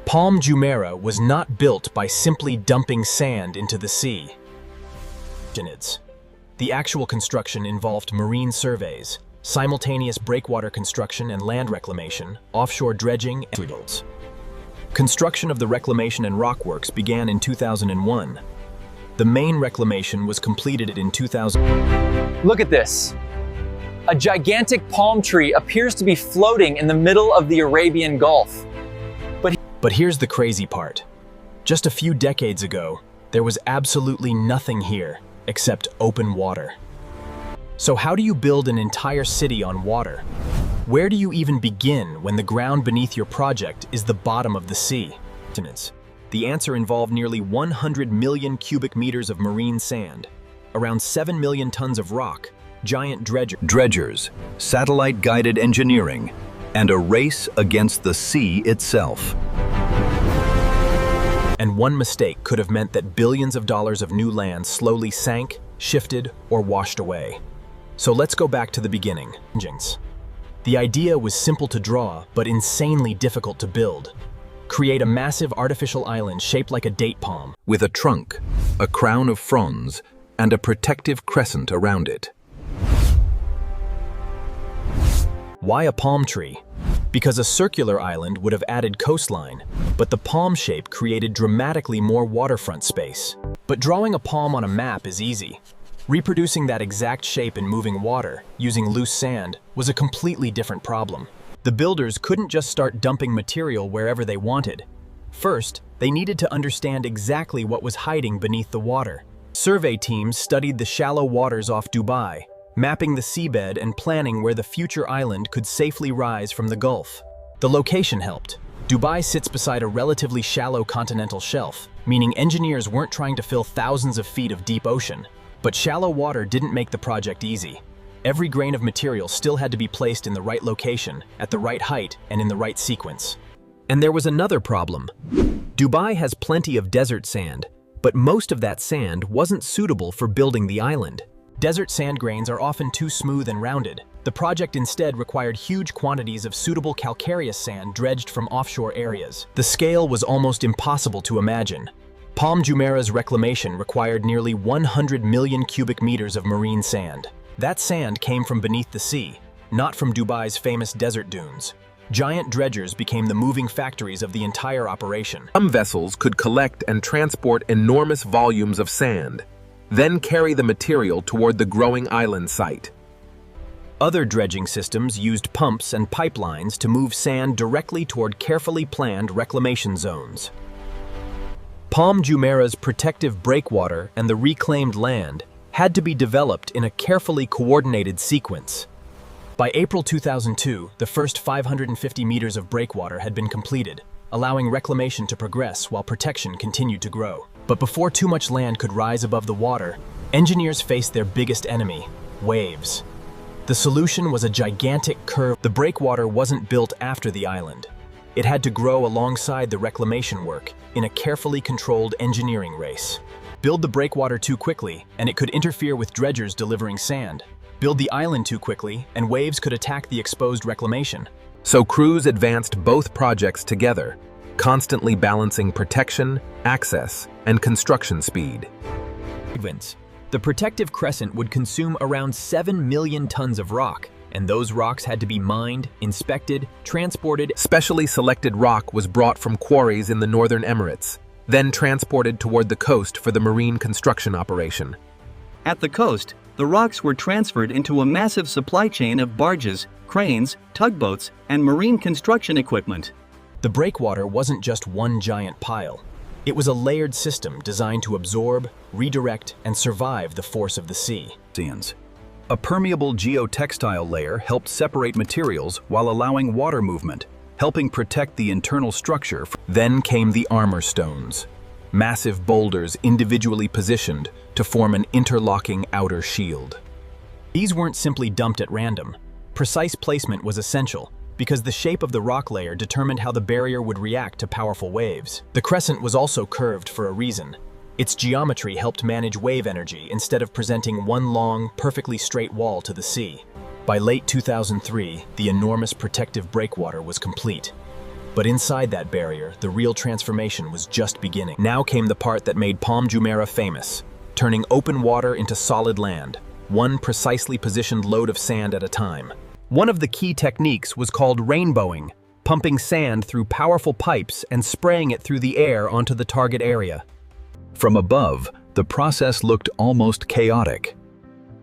Palm Jumeirah was not built by simply dumping sand into the sea. The actual construction involved marine surveys, simultaneous breakwater construction and land reclamation, offshore dredging, and rebuilds. Construction of the reclamation and rockworks began in 2001. The main reclamation was completed in 2000. Look at this. A gigantic palm tree appears to be floating in the middle of the Arabian Gulf. But here's the crazy part. Just a few decades ago, there was absolutely nothing here except open water. So how do you build an entire city on water? Where do you even begin when the ground beneath your project is the bottom of the sea? The answer involved nearly 100 million cubic meters of marine sand, around 7 million tons of rock, giant dredgers, satellite-guided engineering, and a race against the sea itself. And one mistake could have meant that billions of dollars of new land slowly sank, shifted, or washed away. So let's go back to the beginning. The idea was simple to draw, but insanely difficult to build. Create a massive artificial island shaped like a date palm, with a trunk, a crown of fronds, and a protective crescent around it. Why a palm tree? Because a circular island would have added coastline, but the palm shape created dramatically more waterfront space. But drawing a palm on a map is easy. Reproducing that exact shape in moving water, using loose sand, was a completely different problem. The builders couldn't just start dumping material wherever they wanted. First, they needed to understand exactly what was hiding beneath the water. Survey teams studied the shallow waters off Dubai, mapping the seabed and planning where the future island could safely rise from the Gulf. The location helped. Dubai sits beside a relatively shallow continental shelf, meaning engineers weren't trying to fill thousands of feet of deep ocean. But shallow water didn't make the project easy. Every grain of material still had to be placed in the right location, at the right height, and in the right sequence. And there was another problem. Dubai has plenty of desert sand, but most of that sand wasn't suitable for building the island. Desert sand grains are often too smooth and rounded. The project instead required huge quantities of suitable calcareous sand dredged from offshore areas. The scale was almost impossible to imagine. Palm Jumeirah's reclamation required nearly 100 million cubic meters of marine sand. That sand came from beneath the sea, not from Dubai's famous desert dunes. Giant dredgers became the moving factories of the entire operation. Some vessels could collect and transport enormous volumes of sand, then carry the material toward the growing island site. Other dredging systems used pumps and pipelines to move sand directly toward carefully planned reclamation zones. Palm Jumeirah's protective breakwater and the reclaimed land had to be developed in a carefully coordinated sequence. By April 2002, the first 550 meters of breakwater had been completed, allowing reclamation to progress while protection continued to grow. But before too much land could rise above the water, engineers faced their biggest enemy, waves. The solution was a gigantic curve. The breakwater wasn't built after the island. It had to grow alongside the reclamation work in a carefully controlled engineering race. Build the breakwater too quickly, and it could interfere with dredgers delivering sand. Build the island too quickly, and waves could attack the exposed reclamation. So crews advanced both projects together, constantly balancing protection, access, and construction speed. The protective crescent would consume around 7 million tons of rock, and those rocks had to be mined, inspected, transported. Specially selected rock was brought from quarries in the Northern Emirates, then transported toward the coast for the marine construction operation. At the coast, the rocks were transferred into a massive supply chain of barges, cranes, tugboats, and marine construction equipment. The breakwater wasn't just one giant pile. It was a layered system designed to absorb, redirect, and survive the force of the sea. A permeable geotextile layer helped separate materials while allowing water movement, helping protect the internal structure. Then came the armor stones, massive boulders individually positioned to form an interlocking outer shield. These weren't simply dumped at random. Precise placement was essential, because the shape of the rock layer determined how the barrier would react to powerful waves. The crescent was also curved for a reason. Its geometry helped manage wave energy instead of presenting one long, perfectly straight wall to the sea. By late 2003, the enormous protective breakwater was complete. But inside that barrier, the real transformation was just beginning. Now came the part that made Palm Jumeirah famous, turning open water into solid land, one precisely positioned load of sand at a time. One of the key techniques was called rainbowing, pumping sand through powerful pipes and spraying it through the air onto the target area. From above, the process looked almost chaotic.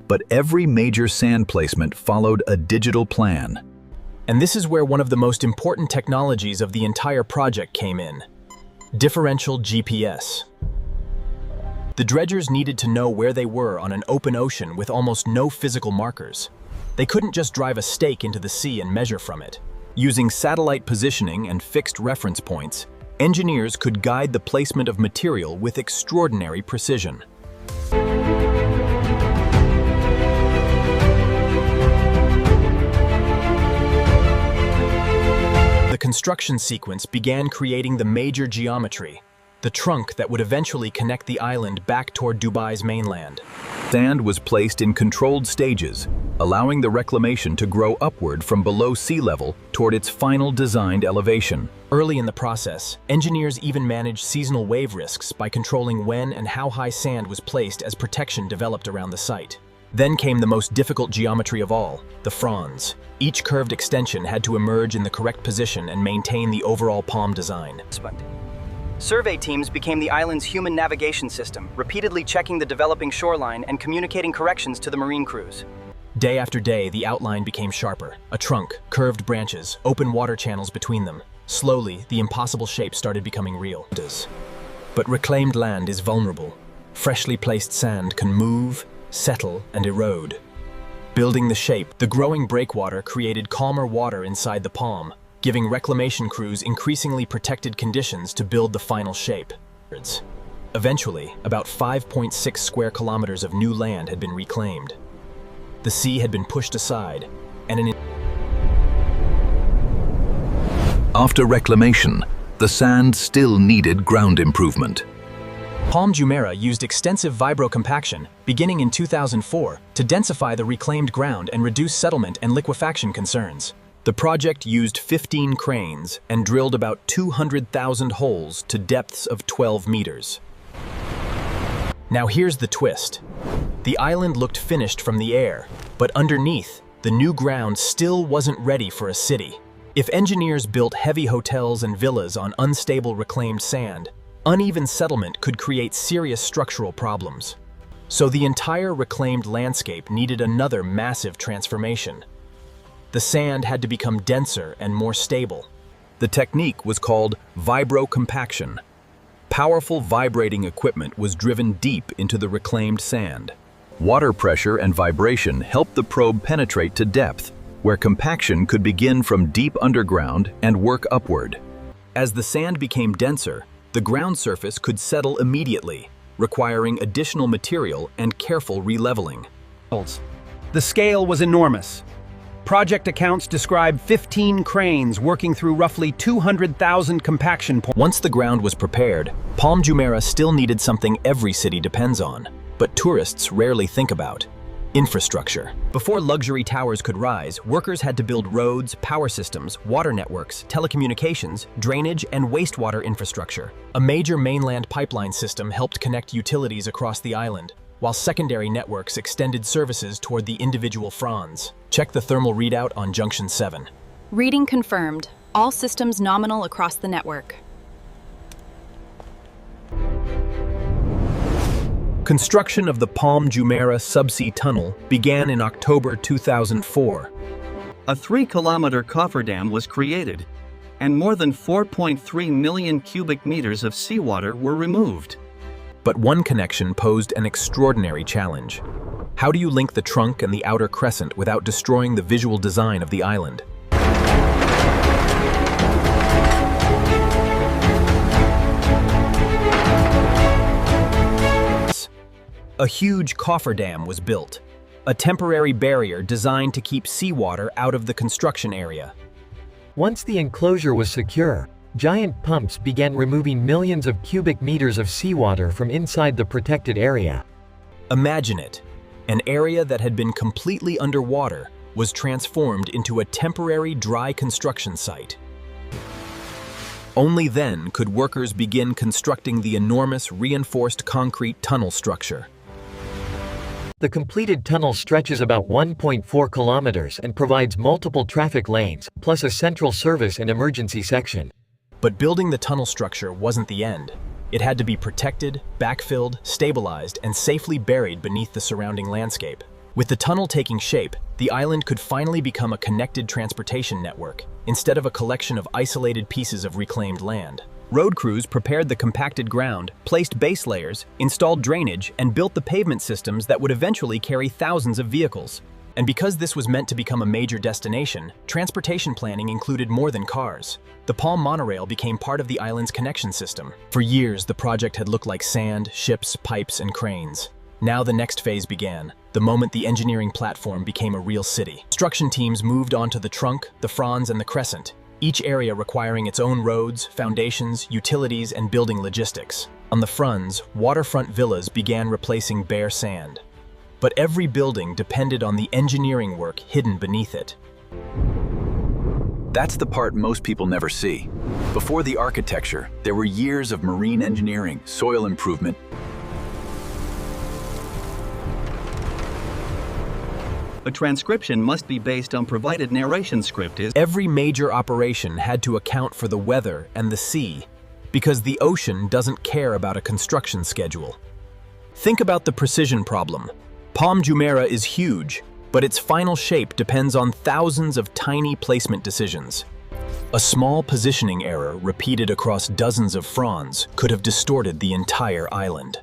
But every major sand placement followed a digital plan. And this is where one of the most important technologies of the entire project came in: differential GPS. The dredgers needed to know where they were on an open ocean with almost no physical markers. They couldn't just drive a stake into the sea and measure from it. Using satellite positioning and fixed reference points, engineers could guide the placement of material with extraordinary precision. The construction sequence began creating the major geometry, the trunk that would eventually connect the island back toward Dubai's mainland. Sand was placed in controlled stages, allowing the reclamation to grow upward from below sea level toward its final designed elevation. Early in the process, engineers even managed seasonal wave risks by controlling when and how high sand was placed as protection developed around the site. Then came the most difficult geometry of all, the fronds. Each curved extension had to emerge in the correct position and maintain the overall palm design. Survey teams became the island's human navigation system, repeatedly checking the developing shoreline and communicating corrections to the marine crews. Day after day, the outline became sharper. A trunk, curved branches, open water channels between them. Slowly, the impossible shape started becoming real. But reclaimed land is vulnerable. Freshly placed sand can move, settle, and erode. Building the shape, the growing breakwater created calmer water inside the palm, giving reclamation crews increasingly protected conditions to build the final shape. Eventually, about 5.6 square kilometers of new land had been reclaimed. The sea had been pushed aside, and After reclamation, the sand still needed ground improvement. Palm Jumeirah used extensive vibro-compaction, beginning in 2004, to densify the reclaimed ground and reduce settlement and liquefaction concerns. The project used 15 cranes and drilled about 200,000 holes to depths of 12 meters. Now here's the twist. The island looked finished from the air, but underneath, the new ground still wasn't ready for a city. If engineers built heavy hotels and villas on unstable reclaimed sand, uneven settlement could create serious structural problems. So the entire reclaimed landscape needed another massive transformation. The sand had to become denser and more stable. The technique was called vibro-compaction. Powerful vibrating equipment was driven deep into the reclaimed sand. Water pressure and vibration helped the probe penetrate to depth, where compaction could begin from deep underground and work upward. As the sand became denser, the ground surface could settle immediately, requiring additional material and careful releveling. The scale was enormous. Project accounts describe 15 cranes working through roughly 200,000 compaction points. Once the ground was prepared, Palm Jumeirah still needed something every city depends on, but tourists rarely think about: infrastructure. Before luxury towers could rise, workers had to build roads, power systems, water networks, telecommunications, drainage, and wastewater infrastructure. A major mainland pipeline system helped connect utilities across the island, while secondary networks extended services toward the individual fronds. Check the thermal readout on Junction 7. Reading confirmed. All systems nominal across the network. Construction of the Palm Jumeirah subsea tunnel began in October 2004. A 3-kilometer cofferdam was created, and more than 4.3 million cubic meters of seawater were removed. But one connection posed an extraordinary challenge. How do you link the trunk and the outer crescent without destroying the visual design of the island? A huge cofferdam was built, a temporary barrier designed to keep seawater out of the construction area. Once the enclosure was secure, giant pumps began removing millions of cubic meters of seawater from inside the protected area. Imagine it. An area that had been completely underwater was transformed into a temporary dry construction site. Only then could workers begin constructing the enormous reinforced concrete tunnel structure. The completed tunnel stretches about 1.4 kilometers and provides multiple traffic lanes, plus a central service and emergency section. But building the tunnel structure wasn't the end. It had to be protected, backfilled, stabilized, and safely buried beneath the surrounding landscape. With the tunnel taking shape, the island could finally become a connected transportation network, instead of a collection of isolated pieces of reclaimed land. Road crews prepared the compacted ground, placed base layers, installed drainage, and built the pavement systems that would eventually carry thousands of vehicles. And because this was meant to become a major destination, transportation planning included more than cars. The Palm monorail became part of the island's connection system. For years, the project had looked like sand, ships, pipes, and cranes. Now the next phase began, the moment the engineering platform became a real city. Construction teams moved onto the trunk, the fronds, and the crescent, each area requiring its own roads, foundations, utilities, and building logistics. On the fronds, waterfront villas began replacing bare sand. But every building depended on the engineering work hidden beneath it. That's the part most people never see. Before the architecture, there were years of marine engineering, soil improvement, A transcription must be based on provided narration script is. Every major operation had to account for the weather and the sea, because the ocean doesn't care about a construction schedule. Think about the precision problem. Palm Jumeirah is huge, but its final shape depends on thousands of tiny placement decisions. A small positioning error repeated across dozens of fronds could have distorted the entire island.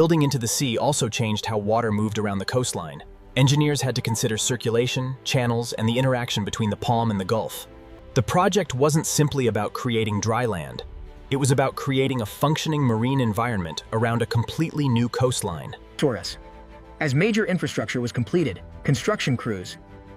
Building into the sea also changed how water moved around the coastline. Engineers had to consider circulation, channels, and the interaction between the Palm and the Gulf. The project wasn't simply about creating dry land. It was about creating a functioning marine environment around a completely new coastline. As major infrastructure was completed, construction crews,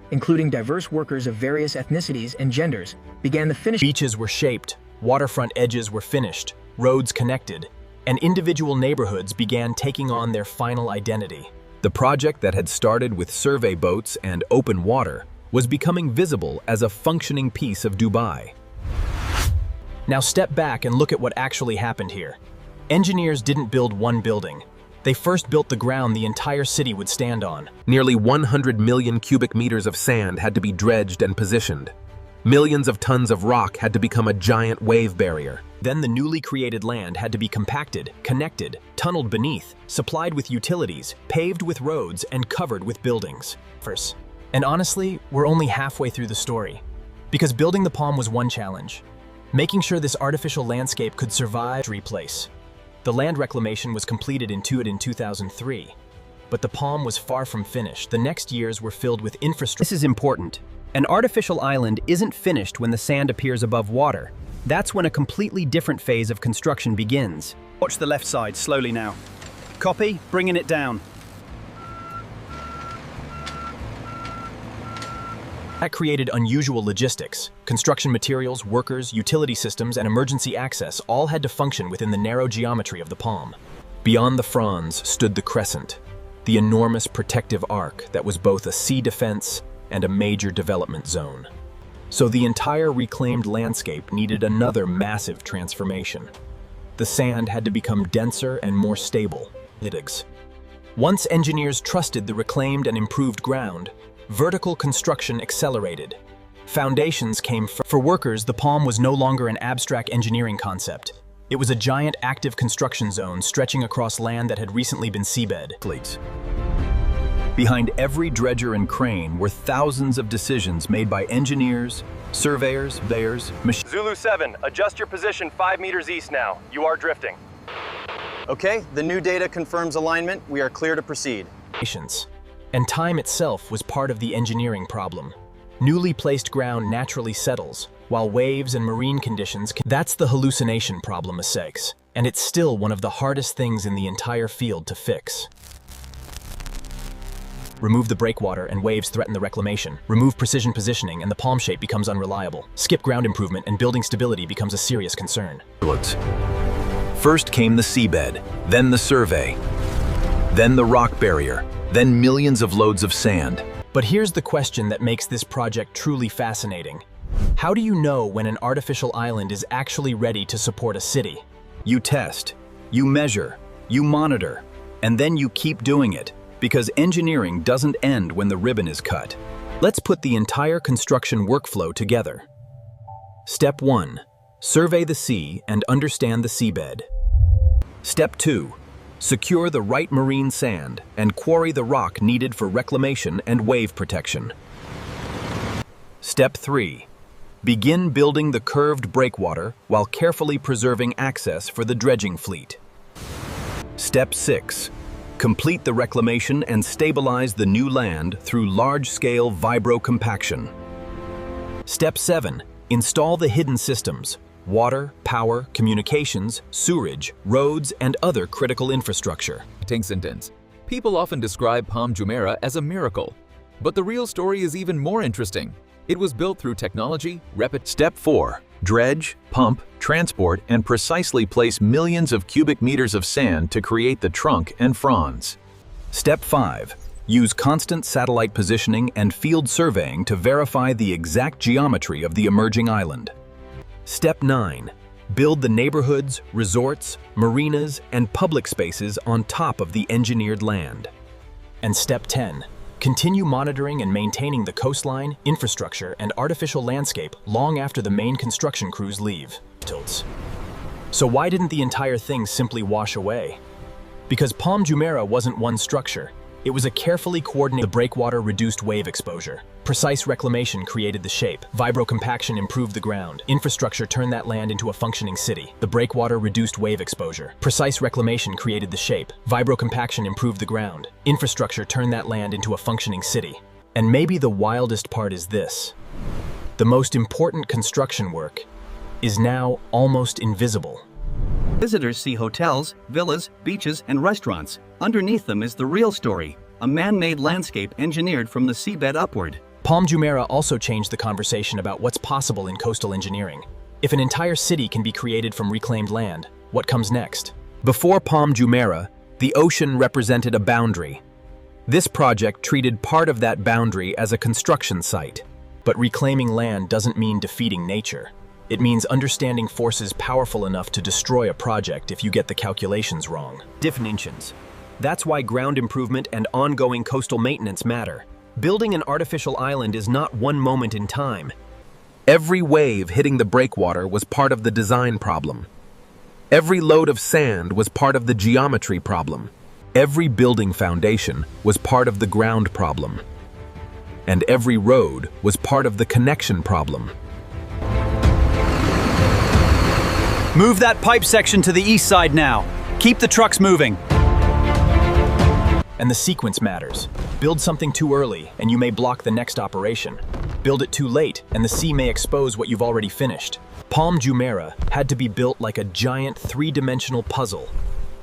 including diverse workers of various ethnicities and genders, began the finishing. Beaches were shaped, waterfront edges were finished, roads connected, and individual neighborhoods began taking on their final identity. The project that had started with survey boats and open water was becoming visible as a functioning piece of Dubai. Now step back and look at what actually happened here. Engineers didn't build one building. They first built the ground the entire city would stand on. Nearly 100 million cubic meters of sand had to be dredged and positioned. Millions of tons of rock had to become a giant wave barrier. Then the newly created land had to be compacted, connected, tunneled beneath, supplied with utilities, paved with roads, and covered with buildings. And honestly, we're only halfway through the story. Because building the Palm was one challenge. Making sure this artificial landscape could survive replace. The land reclamation was completed in 2003. But the Palm was far from finished. The next years were filled with infrastructure. This is important. An artificial island isn't finished when the sand appears above water. That's when a completely different phase of construction begins. Watch the left side slowly now. Copy, bringing it down. That created unusual logistics. Construction materials, workers, utility systems, and emergency access all had to function within the narrow geometry of the Palm. Beyond the fronds stood the crescent, the enormous protective arc that was both a sea defense and a major development zone. So the entire reclaimed landscape needed another massive transformation. The sand had to become denser and more stable. Once engineers trusted the reclaimed and improved ground, vertical construction accelerated. Foundations came for workers. The Palm was no longer an abstract engineering concept. It was a giant active construction zone stretching across land that had recently been seabed. Behind every dredger and crane were thousands of decisions made by engineers, surveyors, Zulu 7, adjust your position 5 meters east now. You are drifting. Okay, the new data confirms alignment. We are clear to proceed. And time itself was part of the engineering problem. Newly placed ground naturally settles, while waves and marine conditions that's the hallucination problem, and it's still one of the hardest things in the entire field to fix. Remove the breakwater and waves threaten the reclamation. Remove precision positioning and the Palm shape becomes unreliable. Skip ground improvement and building stability becomes a serious concern. First came the seabed, then the survey, then the rock barrier, then millions of loads of sand. But here's the question that makes this project truly fascinating. How do you know when an artificial island is actually ready to support a city? You test, you measure, you monitor, and then you keep doing it, because engineering doesn't end when the ribbon is cut. Let's put the entire construction workflow together. Step 1. Survey the sea and understand the seabed. Step 2. Secure the right marine sand and quarry the rock needed for reclamation and wave protection. Step 3. Begin building the curved breakwater while carefully preserving access for the dredging fleet. Step 6. Complete the reclamation and stabilize the new land through large-scale vibro-compaction. Step 7. Install the hidden systems: water, power, communications, sewerage, roads, and other critical infrastructure. Sentence. People often describe Palm Jumeirah as a miracle, but the real story is even more interesting. It was built through technology, Step 4. Dredge, pump, transport, and precisely place millions of cubic meters of sand to create the trunk and fronds. Step 5. Use constant satellite positioning and field surveying to verify the exact geometry of the emerging island. Step 9. Build the neighborhoods, resorts, marinas, and public spaces on top of the engineered land. And Step 10. Continue monitoring and maintaining the coastline, infrastructure, and artificial landscape long after the main construction crews leave. So why didn't the entire thing simply wash away? Because Palm Jumeirah wasn't one structure. It was a carefully coordinated. The breakwater reduced wave exposure. Precise reclamation created the shape. Vibro-compaction improved the ground. Infrastructure turned that land into a functioning city. The breakwater reduced wave exposure. Precise reclamation created the shape. Vibro-compaction improved the ground. Infrastructure turned that land into a functioning city. And maybe the wildest part is this. The most important construction work is now almost invisible. Visitors see hotels, villas, beaches, and restaurants. Underneath them is the real story, a man-made landscape engineered from the seabed upward. Palm Jumeirah also changed the conversation about what's possible in coastal engineering. If an entire city can be created from reclaimed land, what comes next? Before Palm Jumeirah, the ocean represented a boundary. This project treated part of that boundary as a construction site. But reclaiming land doesn't mean defeating nature. It means understanding forces powerful enough to destroy a project if you get the calculations wrong. Definitions. That's why ground improvement and ongoing coastal maintenance matter. Building an artificial island is not one moment in time. Every wave hitting the breakwater was part of the design problem. Every load of sand was part of the geometry problem. Every building foundation was part of the ground problem. And every road was part of the connection problem. Move that pipe section to the east side now. Keep the trucks moving. And the sequence matters. Build something too early, and you may block the next operation. Build it too late, and the sea may expose what you've already finished. Palm Jumeirah had to be built like a giant three-dimensional puzzle,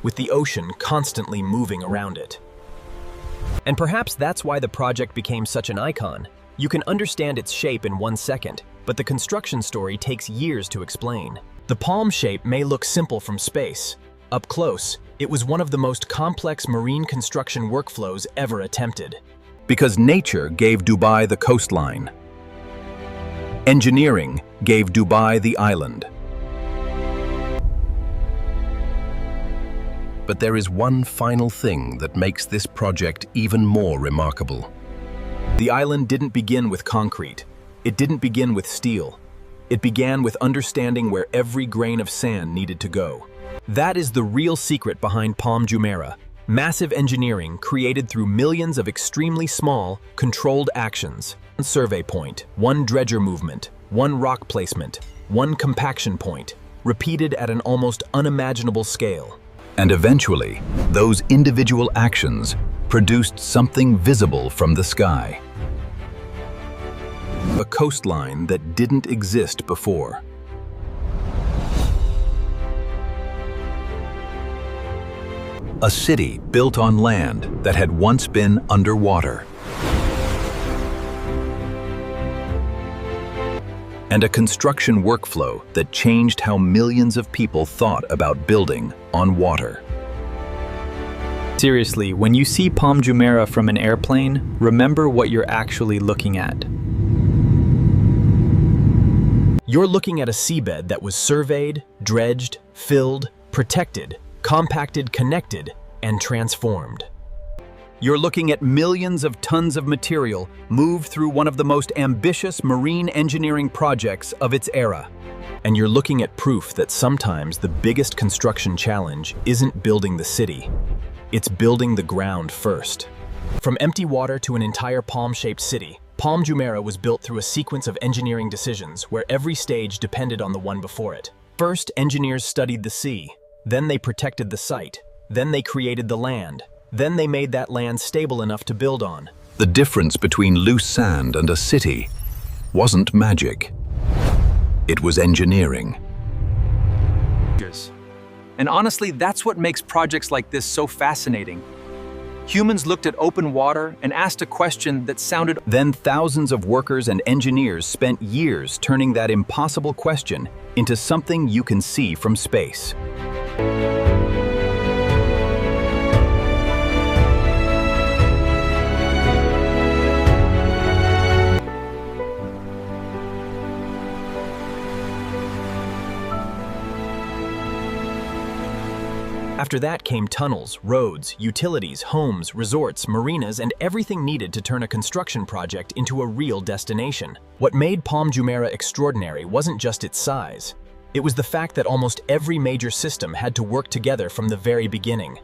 with the ocean constantly moving around it. And perhaps that's why the project became such an icon. You can understand its shape in 1 second, but the construction story takes years to explain. The palm shape may look simple from space. Up close, it was one of the most complex marine construction workflows ever attempted. Because nature gave Dubai the coastline. Engineering gave Dubai the island. But there is one final thing that makes this project even more remarkable. The island didn't begin with concrete. It didn't begin with steel. It began with understanding where every grain of sand needed to go. That is the real secret behind Palm Jumeirah. Massive engineering created through millions of extremely small, controlled actions. One survey point, one dredger movement, one rock placement, one compaction point, repeated at an almost unimaginable scale. And eventually, those individual actions produced something visible from the sky. A coastline that didn't exist before. A city built on land that had once been underwater. And a construction workflow that changed how millions of people thought about building on water. Seriously, when you see Palm Jumeirah from an airplane, remember what you're actually looking at. You're looking at a seabed that was surveyed, dredged, filled, protected, compacted, connected, and transformed. You're looking at millions of tons of material moved through one of the most ambitious marine engineering projects of its era. And you're looking at proof that sometimes the biggest construction challenge isn't building the city, it's building the ground first. From empty water to an entire palm-shaped city, Palm Jumeirah was built through a sequence of engineering decisions where every stage depended on the one before it. First, engineers studied the sea. Then they protected the site. Then they created the land. Then they made that land stable enough to build on. The difference between loose sand and a city wasn't magic. It was engineering. And honestly, that's what makes projects like this so fascinating. Humans looked at open water and asked a question that sounded... Then thousands of workers and engineers spent years turning that impossible question into something you can see from space. After that came tunnels, roads, utilities, homes, resorts, marinas, and everything needed to turn a construction project into a real destination. What made Palm Jumeirah extraordinary wasn't just its size. It was the fact that almost every major system had to work together from the very beginning.